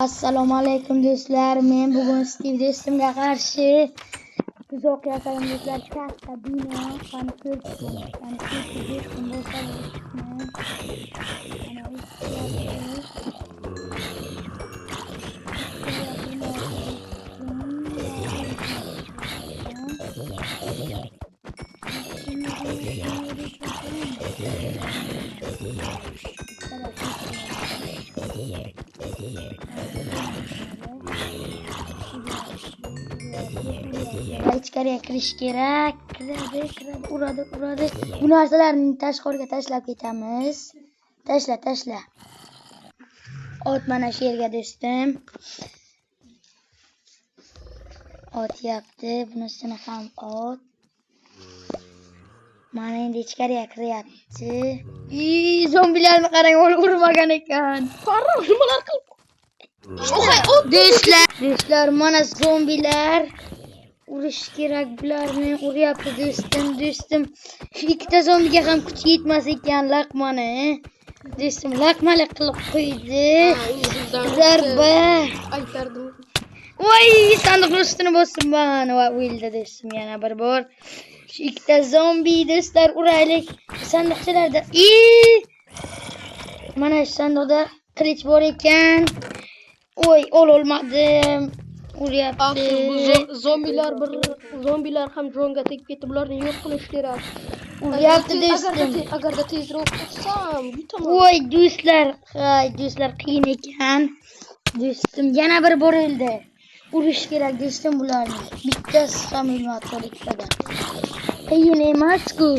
Assalomu alaykum do'stlar. Men bugun Steve do'stimga qarshi tuzoq yasadim do'stlar. Katta bino, qani ko'rsin. Qani ko'rsin do'stim bo'lsa bo'lishni. Ana ichkariga kirish kerak. Kiradi, uradi. Bu narsalarni tashqariga tashlab ketamiz. Tashla. Ot mana shu yerga do'stim. Ot yapti. Bunisini ham ot. Mana endi ichkariga kiryapti. Zombilarni qarang, urmagan ekan. Qara, nimalar qilib? Do'stlar, mana zombilar. Urish kerak, bularni uryapti do'stim. Shu ikkita zombiga ham kuch yetmas ekan laqmani. Do'stim laqmalik qilib qo'ydi. Zarba. Aytardim. Voy, sandiqning ustini bosibman va o'ldi do'stim yana bir bor. Shu ikkita zombi do'stlar uraylik. Sandiqchalarda. Mana shu sandiqda qilich bor ekan. Voy, ololmadim. Uryapti. Zombilar ham jonga tegib ketdi. Bularni yo'q qilish kerak. Uryapti do'stim. Agarda tezroq ursam, yutaman. Voy do'stlar qiyin ekan. Do'stim yana bir bor o'ldi. Urish kerak do'stim bularni. Bittasi ham o'lmadi ikkitadan. Qiyin emas-ku.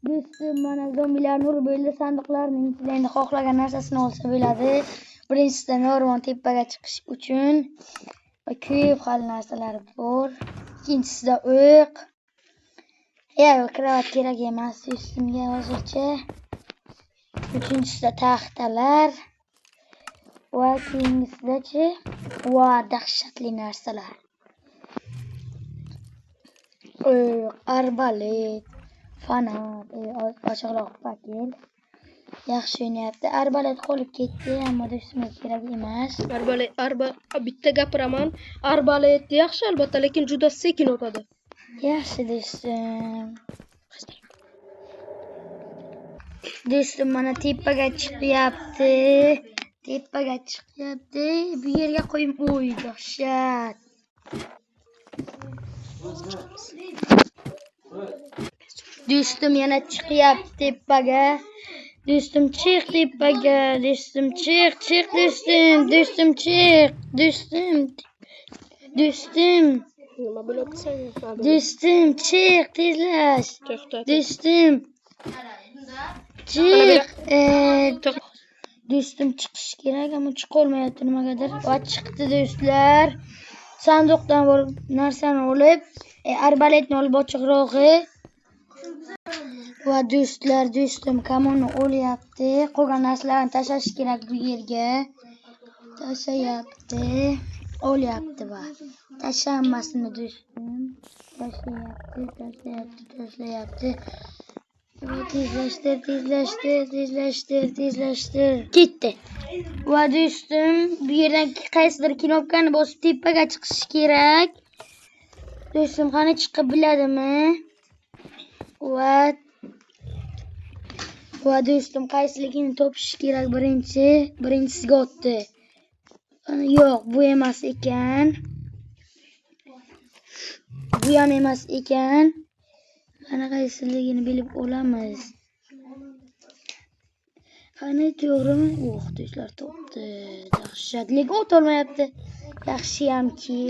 Do'stim mana zombilarni urib o'ldi. Sandiqlarning ichida endi xohlagan narsasini olsa bo'ladi. Birinchisidan o'rmon tepaga chiqish uchun ko'p xil narsalar bor. Ikkinchisida o'q. Kravat kerak emas do'stimga hozircha. Uchinchisida taxtalar. Va keyingisidachi dahshatli narsalar. Arbalet, fanat, ochiqroq paket. Yaxshi o'ynayapti. Arbalet qolib ketdi, ammo do'stimga kerak emas. Bitta gapiraman. Arbalet yaxshi albatta, lekin juda sekin o'tadi. Yaxshi do'stim. Do'stim mana tepaga chiqyapti. Bu yerga qo'yim. O'y, dahshat. Do'stim yana chiqyapti tepaga. Do'stim chiq tepaga. Do'stim chiq do'stim. Nima bo'lyapti? Do'stim chiq tezlash. Do'stim chiq. Do'stim chiqish kerak, ammo chiqa olmayapti nimagadir. Va chiqdi do'stlar. Sandiqdan borib narsani olib, arbaletni olib ochiqrog'i. Va do'stim kamonni olyapti. Qolgan narsalarni tashlash kerak bu yerga. Tashlayapti. Olyapti va tashlamasini do'stim. Tashlayapti. Tezlashtir. Ketdi. Va do'stim, bu yerdan qaysidir knopkani bosib tepaga chiqish kerak. Do'stim qani chiqib biladimi? Va do'stim qaysiligini topish kerak birinchisiga o'tdi. Yo'q, bu emas ekan. Bu ham emas ekan. Qani qaysiligini bilib olamiz. Qani to'g'rimi? Do'stlar topdi. Dahshatlik o'tolmayapti. Yaxshiyamki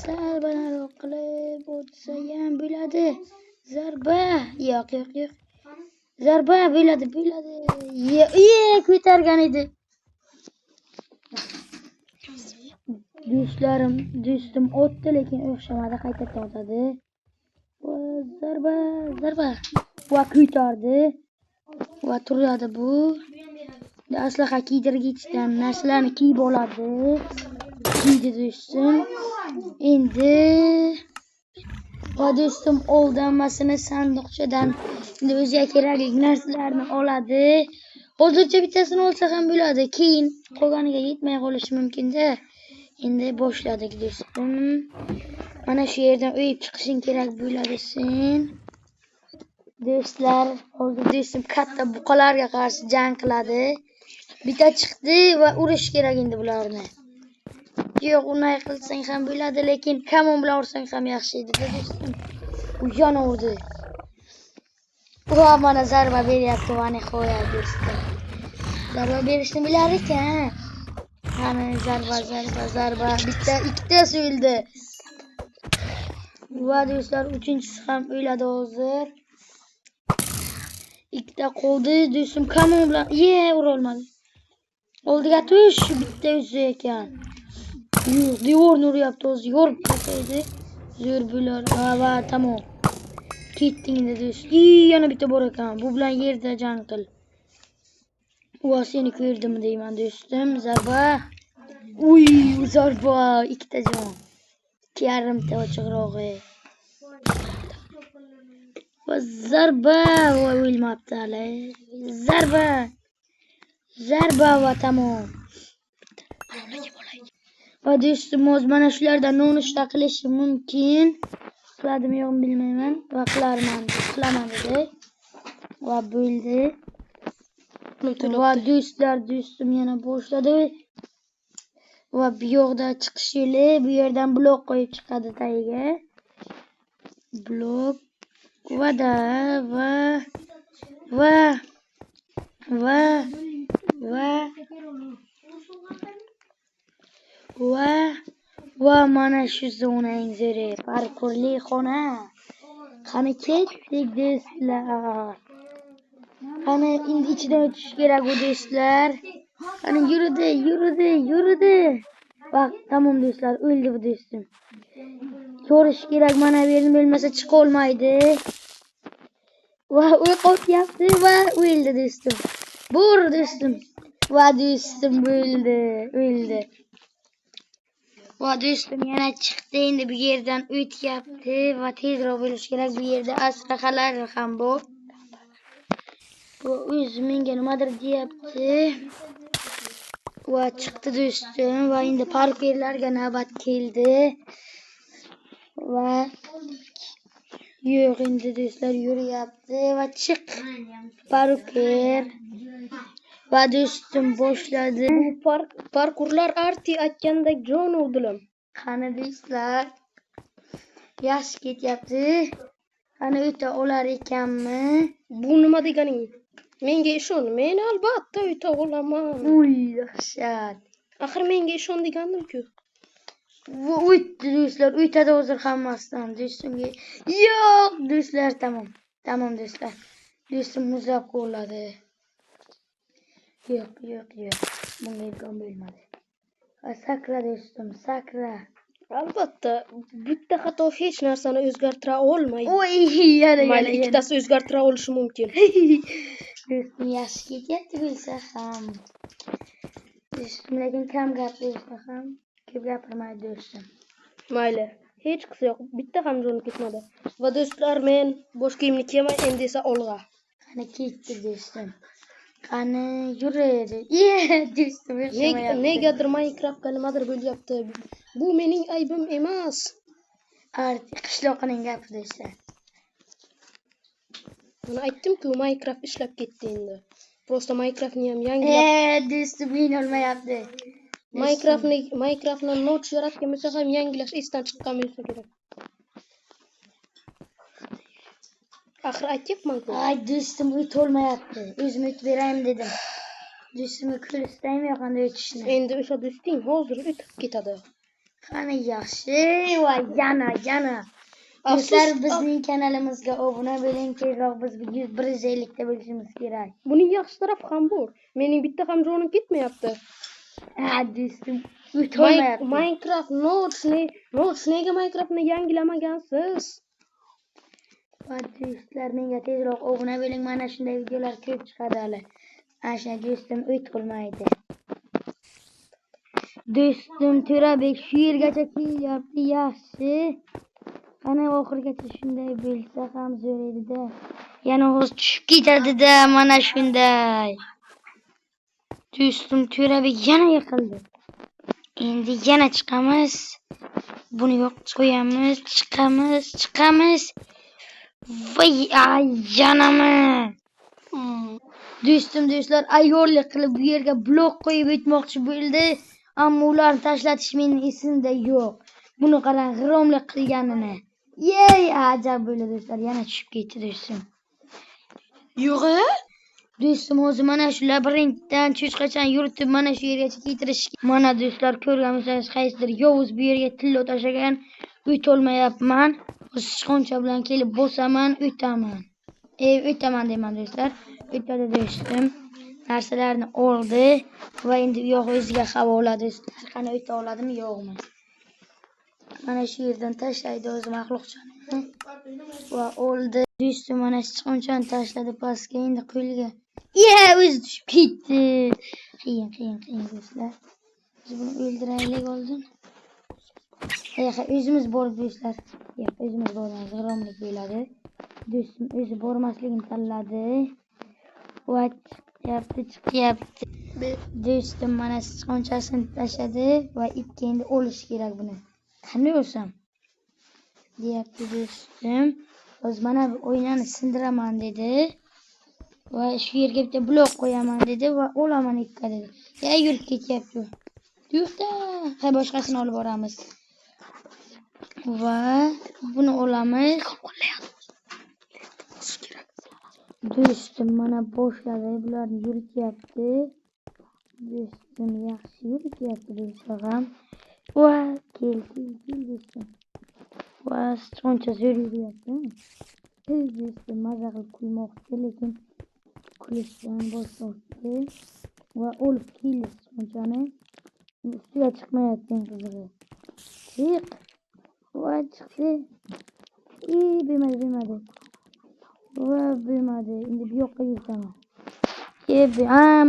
sal balandroq qilib o'tsa ham bo'ladi. Zarba. Yo'q. Zarba bo'ladi. Ko'targan edi. Do'stim o'tdi, lekin o'xshamadi, qayta tortadi. Zarba. Va ko'tardi. Va turadi bu. Aslaha kiydirgichdan narsalarni kiyib oladi. Kiydi do'stim. Endi va do'stim oldi hammasini sandiqchadan. Endi o'ziga kerakli narsalarni oladi. Hozircha bittasini olsa ham bo'ladi. Keyin qolganiga yetmay qolishi mumkin-da. Endi boshladik do'stim. Mana shu yerdan o'yib chiqishing kerak bo'ladi sen. Do'stlar, hozir do'stim katta buqalarga qarshi jang qiladi. Bitta chiqdi va urish kerak endi bularni. Yo'q, unday qilsang ham bo'ladi, lekin kamon bilan ursang ham yaxshi edi do'stim. U yana urdi. Va mana zarba beryapti, va nihoyat do'stim. Zarba berishni bilar ekan. Mana zarba. Bitta, ikkitasi o'ldi. Va do'stlar, uchinchisi ham o'ladi hozir. Ikkita qoldi do'stim, kamon bilan ura olmadi. Oldiga tush, bitta o'zi ekan. Yo'q, devorni uryapti hozir, yorib ketadi. Zo'r bo'lar. Va tamom. Ketding endi do'st. Yana bitta bor ekan. Bu bilan yerda jang qil. Va seni ko'rdim deyman do'stim. Zarba. Zarba, ikkita jon. 2,5 ta ochiqrog'i. Va zarba, va o'lmabdi hali. Zarba va tamom. Va do'stim, o'z mana shulardan nonushta qilishi mumkin. Qiladimi yo'qmi bilmayman. Va qilaman dedi. Va bo'ldi. Va do'stim yana boshladi. Va bu yoqda chiqish yo'li, bu yerdan blok qo'yib chiqadi tagiga. Blok va mana shu zona eng zo'ri, parkurli xona. Qani ketdik do'stlar. Qani endi ichidan o'tish kerak u do'stlar. Qani yurdi. Vaqt tamom do'stlar, o'ldi bu do'stim. Ko'rish kerak, mana bu yerni bo'lmasa chiqa olmaydi. Va o'q otyapti va o'ldi do'stim. Bor do'stim. Va do'stim o'ldi. Va do'stim yana chiqdi, endi bu yerdan o'tyapti va tezroq bo'lish kerak. Bu yerda asraxalar ham bor. Va o'zi menga nimadir deyapti. Va chiqdi do'stim va endi parkurlarga navbat keldi. Va yo'q, endi do'stlar yuryapti va chiq. Parkur. Va do'stim boshladi. Parkurlar arti aytgandek jon urdilar. Qani do'stlar, yaxshi ketyapti. Qani o'ta olar ekanmi? Bu nima deganing? Menga ishon, men albatta o'ta olaman. Yaxshat. Axir menga ishon degandim-ku. O'tdi do'stlar, o'tadi hozir hammasidan do'stimga. Yo'q do'stlar, tamom. Tamom do'stlar. Do'stim muzlab qo'lladi. Yo'q. Bunga imkon bo'lmadi. Sakra do'stim, sakra. Albatta, bitta xato hech narsani o'zgartira olmaydi. Yana. Mayli, ikkitasi o'zgartira olishi mumkin. Do'stim yaxshi ketyapti bo'lsa ham. Do'stim lekin kam gapirsa ham, ko'p gapirmaydi do'stim. Mayli, hech qisi yo'q. Bitta ham joni ketmadi. Va do'stlar, men bosh kiyimni kiymay endi esa olg'a. Qani ketdi do'stim. Qani yuradi. Do'stim yaxshimayapti. Negadir Minecraftga nimadir bo'lyapti. Bu mening aybim emas. Qishloqining gapi do'stlar. Mana aytdim-ku, Minecraft ishlab ketdi endi. Prosta Minecraftni ham yangilab. Do'stim qiynalmayapti. Minecraftni notch yaratgan bo'lsa ham yangilash esdan chiqqan bo'lsa kerak. Axir aytyapman-ku. Do'stim o'tolmayapti. O'zim o'tib berayim dedim. Do'stimga ko'rsataymi qanday o'tishni? Endi o'sha do'sting hozir o'tib ketadi. Qani yaxshi va yana. Do'stlar, bizning kanalimizga obuna bo'ling, tezroq biz 150 ta bo'lishimiz kerak. Buning yaxshi tarafi ham bor. Mening bitta ham jonim ketmayapti. Do'stim o'tolmayapti. Minecraft notch nega Minecraftni yangilamagansiz? Va do'stlar, menga tezroq obuna bo'ling, mana shunday videolar ko'p chiqadi hali. Ana shunday do'stim o'tolmaydi. Do'stim To'rabek shu yergacha kelyapti, yaxshi. Ana oxirgacha shunday bo'lsa ham zo'r edi-da. Yana hozir tushib ketadi-da, mana shunday. Do'stim To'rabek yana yiqildi. Endi yana chiqamiz. Buni yo'q qo'yamiz, chiqamiz. Voy, yanami. Do'stlar ayyorlik qilib bu yerga blok qo'yib o'tmoqchi bo'ldi, ammo ularni tashlatish mening esimda yo'q. Buni qarang, g'iromlik qilganini. Yey, ajab bo'ldi do'stlar, yana tushib ketdi do'stim. Yo'q-a? Do'stim o'zi mana shu labirintdan cho'chqachani yuritib mana shu yergacha keltirish. Mana do'stlar, ko'rgan bo'lsangiz, qaysidir yovuz bu yerga tilla tashlagan, o'tolmayapman. Sichqoncha bilan kelib bosaman, o'taman. O'taman deyman do'stlar. O'tadi do'stim. Narsalarni oldi va endi u yoq o'ziga havola do'stlar. Qani o'ta oladimi, yo'qmi? Mana shu yerdan tashlaydi o'zi maxluqchani. Va oldi. Do'stim mana sichqonchani tashladi pastga, endi qo'liga. O'zi tushib ketdi. Qiyin do'stlar. Biz buni o'ldiraylik oldin. O'zimiz borib do'stlar. O'zimiz boramiz, g'iromlik bo'ladi. Do'stim o'zi bormasligini tanladi. Va chiqyapti. Do'stim mana sichqonchasini tashladi va itga endi olish kerak buni. Qanday olsam? Deyapti do'stim. O'zi mana bu o'ynani sindiraman dedi. Va shu yerga bitta blok qo'yaman dedi va olaman itga dedi. Yurib ketyapti. To'xta, boshqasini olib boramiz. Va buni olamiz. Do'stim mana boshladi, bularni yurityapti. Do'stim yaxshi yurityapti do'stlar. Va kel do'stim. Va sichqoncha yurityapti. Do'stim maza qilib kulmoqchi, lekin kulishdan bosh tortdi. Va olib keldi sichqonchani. Ustiga chiqmayapti qizig'i. Chiq. Va chiqdi. Bilmadi. Va bilmadi. Endi bu yoqqa yurtaman.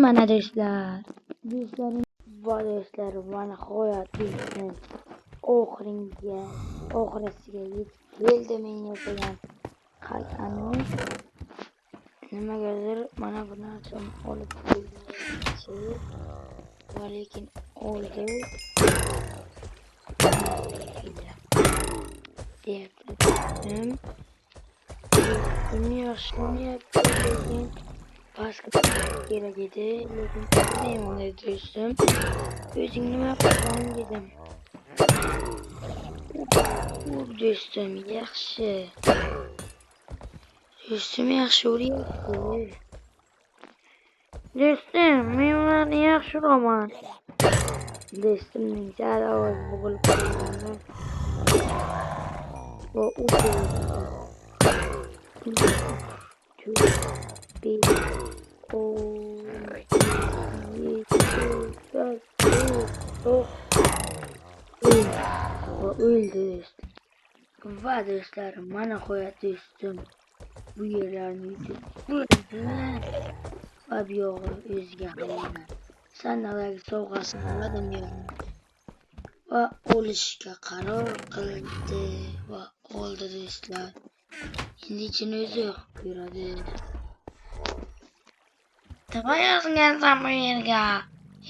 Mana do'stlar. Do'stlar, mana nihoyat do'stim. Oxirisiga yetib keldi men yasagan qal'ani. Nimagadir mana bu narsani olib keldi. Va lekin oldi. Deyapti do'stim. Buni yaxshilayapti, lekin pastga kerak edi. Lekin bilmayman do'stim. O'zing nima qilsan dedim. Do'stim yaxshi. Uryapti. Do'stim, men ularni yaxshi uraman. Do'stimning sal ovozi bo'g'ilib qolgandi. Va o'ldi. Va do'stlar, mana qo'yat do'stim. Bu yerlarni yutib va bu yog'i o'ziga qilgan. Sandalardagi sovg'asini oladim va olishga qaror qildi va oldi do'stlar. Endi ichini o'zi yoqib ko'radi. Nima yozgansan bu yerga?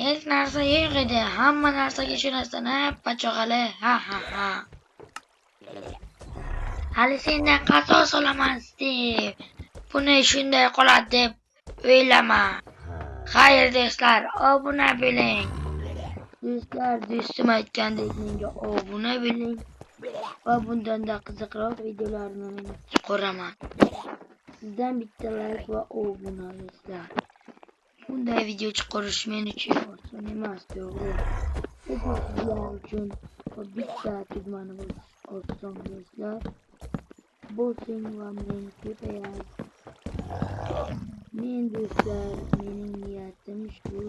Hech narsa yo'q edi. Hamma narsaga ishonasan, pachoqali. Ha. Hali sendan qasos olaman, Steve. Buni shunday qoladi deb o'ylama. Xayr do'stlar, obuna bo'ling. Do'stlar, do'stim aytgandek menga obuna bo'ling. Va bundan-da qiziqroq videolarni men ko'raman. Sizdan bitta like va obuna do'stlar. Bunday video chiqarish men uchun oson emas, to'g'ri. Sizlar uchun bitta tugmani bosish oson do'stlar. Bosing va men ko'payadi. Men do'stlar, mening niyatim shu 150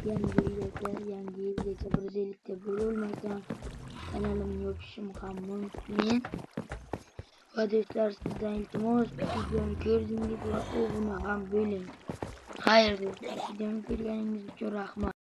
yangi yilgacha 150 ta bo'lolmasam kanalimni yopishim ham mumkin. Va do'stlar, sizdan iltimos, videoni ko'rdingiz va obuna ham bo'ling. Xayr do'stlar, videoni ko'rganingiz uchun rahmat.